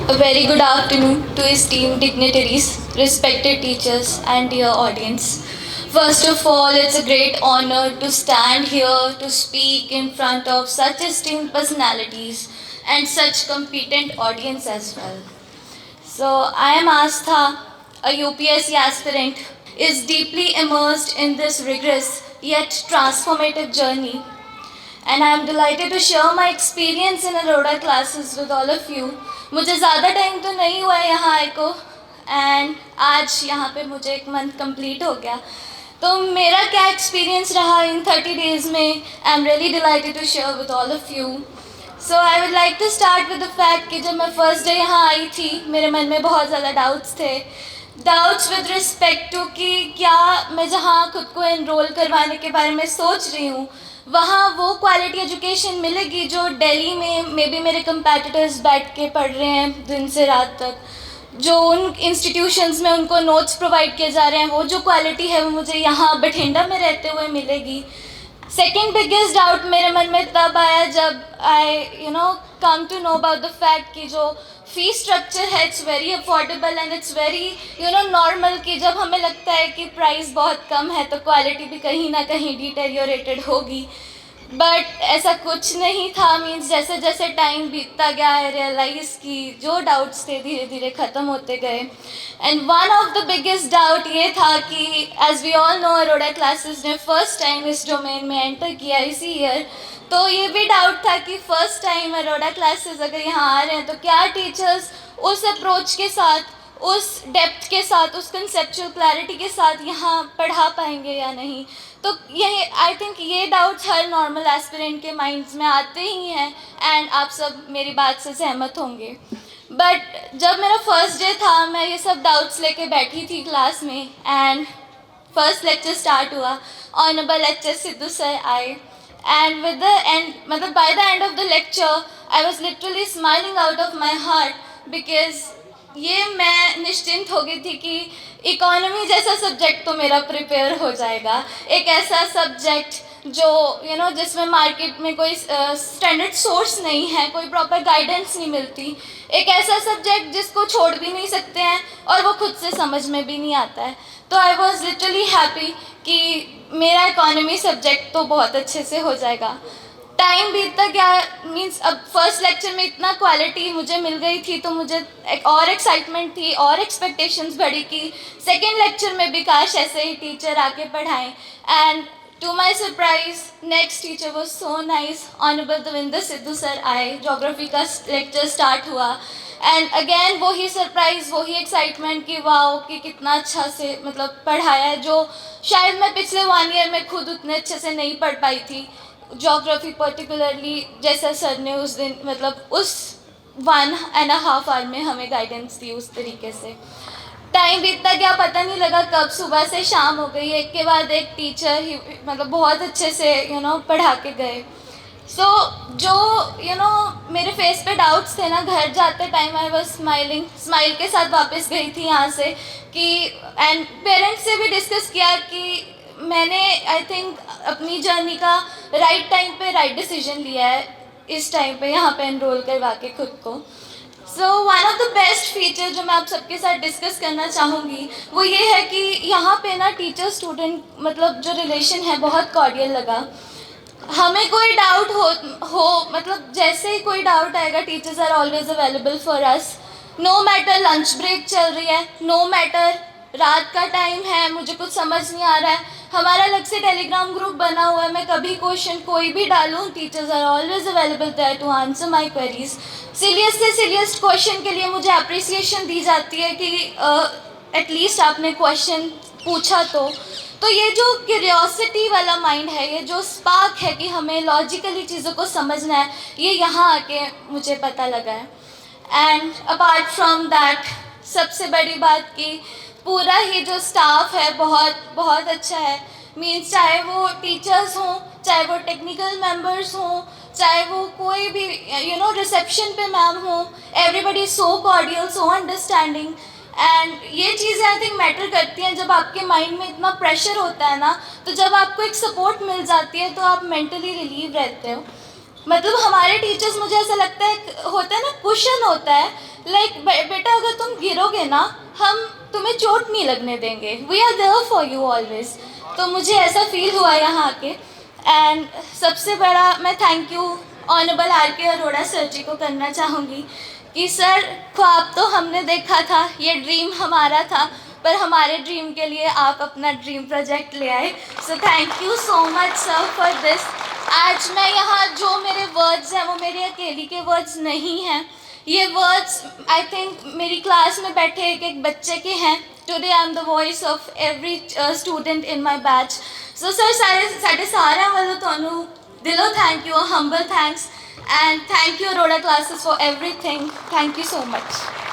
A very good afternoon to esteemed dignitaries, respected teachers, and dear audience. First of all, it's a great honor to stand here to speak in front of such esteemed personalities and such competent audience as well. So, I am Astha, a UPSC aspirant, is deeply immersed in this rigorous yet transformative journey, and I am delighted to share my experience in Aurora classes with all of you. मुझे ज़्यादा time तो नहीं हुआ है यहाँ आए को, and आज यहाँ पे मुझे एक मंथ कंप्लीट हो गया. तो मेरा क्या एक्सपीरियंस रहा इन 30 डेज़ में, I am really delighted to share with all of you. So I would like to start with the fact कि जब मैं फर्स्ट डे यहाँ आई थी, मेरे मन में बहुत ज़्यादा डाउट्स थे. डाउट्स विद रिस्पेक्ट टू कि क्या मैं जहाँ खुद को एनरोल करवाने के बारे में सोच रही हूँ, वहाँ वो क्वालिटी एजुकेशन मिलेगी जो दिल्ली में मे बी मेरे कंपेटिटर्स बैठ के पढ़ रहे हैं दिन से रात तक, जो उन इंस्टीट्यूशंस में उनको नोट्स प्रोवाइड किए जा रहे हैं, वो जो क्वालिटी है वो मुझे यहाँ बठिंडा में रहते हुए मिलेगी. सेकेंड बिगेस्ट डाउट मेरे मन में तब आया जब I come to know about the fact कि जो फी स्ट्रक्चर है it's very affordable and it's very normal, कि जब हमें लगता है कि प्राइस बहुत कम है तो क्वालिटी भी कहीं ना कहीं डिटेरियोरेटेड होगी. बट ऐसा कुछ नहीं था. मीन्स जैसे जैसे टाइम बीतता गया आई रियलाइज़ कि जो डाउट्स थे धीरे धीरे ख़त्म होते गए. And one of the biggest doubt ये था कि as we all know Arora classes ने फर्स्ट टाइम इस डोमेन में एंटर किया इसी ईयर. तो ये भी डाउट था कि फ़र्स्ट टाइम अरोड़ा क्लासेस अगर यहाँ आ रहे हैं तो क्या टीचर्स उस अप्रोच के साथ, उस डेप्थ के साथ, उस कंसेप्चुअल क्लैरिटी के साथ यहाँ पढ़ा पाएंगे या नहीं. तो ये आई थिंक ये डाउट्स हर नॉर्मल एस्पिरेंट के माइंड्स में आते ही हैं, एंड आप सब मेरी बात से सहमत होंगे. बट जब मेरा फर्स्ट डे था, मैं ये सब डाउट्स लेके बैठी थी क्लास में, एंड फर्स्ट लेक्चर स्टार्ट हुआ. ऑनरेबल लेक्चर सिद्धू सर आए, एंड विद द एंड मतलब by the end of the lecture I was literally smiling out of my heart, because ये मैं निश्चिंत हो गई थी कि इकोनॉमी जैसा सब्जेक्ट तो मेरा प्रिपेयर हो जाएगा. एक ऐसा सब्जेक्ट जो जिसमें मार्केट में कोई स्टैंडर्ड सोर्स नहीं है, कोई प्रॉपर गाइडेंस नहीं मिलती. एक ऐसा सब्जेक्ट जिसको छोड़ भी नहीं सकते हैं और वो खुद से समझ में भी नहीं आता है. तो आई वॉज लिटरली हैप्पी कि मेरा इकोनॉमी सब्जेक्ट तो बहुत अच्छे से हो जाएगा. टाइम बीतता गया. मीन्स अब फर्स्ट लेक्चर में इतना क्वालिटी मुझे मिल गई थी तो मुझे एक और एक्साइटमेंट थी और एक्सपेक्टेशंस बढ़ी कि सेकेंड लेक्चर में भी काश ऐसे ही टीचर आके पढ़ाएं. And to my surprise next teacher was so nice. Honourable Davinder Sidhu sir आए, जोग्राफी का लेक्चर स्टार्ट हुआ, एंड अगेन वही सरप्राइज़, वही एक्साइटमेंट कि वाओ कि कितना अच्छा से मतलब पढ़ाया है, जो शायद मैं पिछले 1 ईयर में खुद उतने अच्छे से नहीं पढ़ पाई थी. जोग्राफी पर्टिकुलरली जैसा सर ने उस दिन मतलब उस 1.5 आवर में हमें गाइडेंस दी उस तरीके से. टाइम बीतता गया, पता नहीं लगा कब सुबह से शाम हो गई. एक के बाद एक टीचर ही मतलब बहुत अच्छे से पढ़ा के गए. सो जो मेरे फेस पे डाउट्स थे ना, घर जाते टाइम आई वॉज स्माइल के साथ वापस गई थी यहाँ से कि एंड पेरेंट्स से भी डिस्कस किया कि मैंने आई थिंक अपनी जर्नी का राइट टाइम पे राइट डिसीजन लिया है इस टाइम पे यहाँ पे एनरोल करवा के खुद को. So one of the best feature जो मैं आप सबके साथ डिस्कस करना चाहूँगी वो ये है कि यहाँ पे ना टीचर स्टूडेंट मतलब जो रिलेशन है बहुत कॉर्डियल लगा. हमें कोई डाउट हो मतलब जैसे ही कोई डाउट आएगा teachers are always available for us. No matter lunch break चल रही है, नो मैटर रात का टाइम है, मुझे कुछ समझ नहीं आ रहा है, हमारा अलग से टेलीग्राम ग्रुप बना हुआ है. मैं कभी क्वेश्चन कोई भी डालूँ, teachers are always available there to answer my queries. Silliest से सिलियस क्वेश्चन के लिए मुझे अप्रिसिएशन दी जाती है कि एटलीस्ट आपने क्वेश्चन पूछा. तो ये जो क्यूरियोसिटी वाला माइंड है, ये जो स्पार्क है कि हमें लॉजिकली चीज़ों को समझना है, ये यहाँ आके मुझे पता लगा है. एंड अपार्ट फ्रॉम दैट सबसे बड़ी बात कि पूरा ही जो स्टाफ है बहुत बहुत अच्छा है. मीन्स चाहे वो टीचर्स हों, चाहे वो टेक्निकल मेंबर्स हों, चाहे वो कोई भी रिसेप्शन पे मैम हो, everybody so cordial, so understanding. And ये चीज़ें आई थिंक मैटर करती हैं. जब आपके माइंड में इतना प्रेशर होता है ना, तो जब आपको एक सपोर्ट मिल जाती है तो आप मेंटली रिलीव रहते हो. मतलब हमारे टीचर्स, मुझे ऐसा लगता है, होता है ना, कुशन होता है, लाइक बेटा अगर तुम गिरोगे ना, हम तुम्हें चोट नहीं लगने देंगे, we are there for you always. तो मुझे ऐसा फील हुआ यहाँ आके। एंड सबसे बड़ा मैं thank you honourable R.K. Arora sir ji को करना चाहूँगी कि सर, ख्वाब तो हमने देखा था, ये ड्रीम हमारा था, पर हमारे ड्रीम के लिए आप अपना ड्रीम प्रोजेक्ट ले आए। So thank you so much sir for this. आज मैं यहाँ, जो मेरे वर्ड्स हैं वो मेरे अकेली के वर्ड्स नहीं हैं, ये वर्ड्स आई थिंक मेरी क्लास में बैठे एक एक बच्चे के हैं। Today I am the voice of every student in my batch. So sir, साढ़े सारे वालों ਤੁਹਾਨੂੰ दिलों thank you, humble thanks, and thank you Arora classes for everything. Thank you so much.